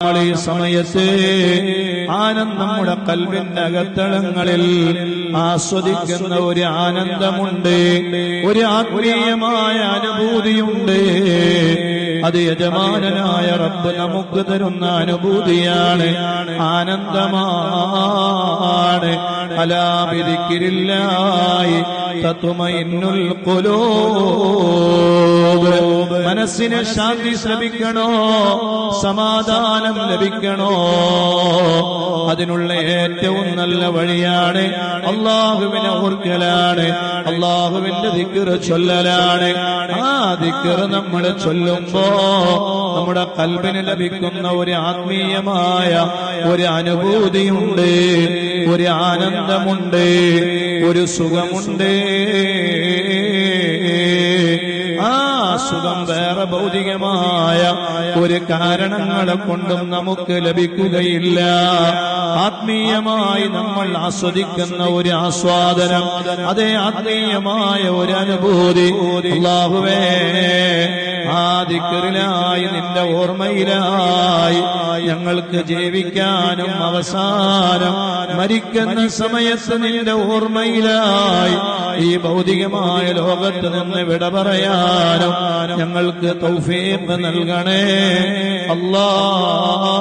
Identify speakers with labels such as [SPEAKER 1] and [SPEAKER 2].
[SPEAKER 1] നമ്മൾ ഈ സമയത്ത് ആനന്ദം നമ്മുടെ കൽബിന്റെ അകത്തളങ്ങളിൽ ആസ്വദിക്കുന്ന ഒരു ആനന്ദമുണ്ട്, ഒരു ആത്മീയമായ അനുഭൂതിയുണ്ട്. അത് യജമാനനായ റബ്ബ് നമുക്ക് തരുന്ന അനുഭൂതിയാണ്, ആനന്ദമാണ്. അലാ ബിദിക്രില്ലാഹി തത്മഇന്നുൽ ഖുലൂബ്. മനസ്സിന് ശാന്തി ലഭിക്കണോ, സമാധാനം ലഭിക്കണോ, അതിനുള്ള ഏറ്റവും നല്ല വഴിയാണ് അല്ലാഹുവിനെ ഓർക്കലാണ്, അല്ലാഹുവിന്റെ ദിക്ർ ചൊല്ലലാണ്. ആ ദിക്ർ നമ്മൾ ചൊല്ലുമ്പോ നമ്മുടെ കൽബിന് ലഭിക്കുന്ന ഒരു ആത്മീയമായ ഒരു അനുഭൂതിയുണ്ട്, ഒരു ആനന്ദമുണ്ട്, ഒരു സുഖമുണ്ട്. ആ സുഖം വേറെ ഭൗതികമായ ഒരു കാരണങ്ങളെ കൊണ്ടും നമുക്ക് ലഭിക്കുകയില്ല. ആത്മീയമായി നമ്മൾ ആസ്വദിക്കുന്ന ഒരു ആസ്വാദനം, അതേ ആത്മീയമായ ഒരു അനുഭൂതി. അല്ലാഹുവേ, ആ ദിക്റിലായി നിന്റെ ഓർമ്മയിലായി ഞങ്ങൾക്ക് ജീവിക്കാനും അവസാനം മരിക്കുന്ന സമയത്ത് നിന്റെ ഓർമ്മയിലായി ഈ ഭൗതികമായ ലോകത്ത് നിന്ന് വിട പറയാനും ഞങ്ങൾക്ക് തൗഫീഖ് നൽകണേ അല്ലാഹ്.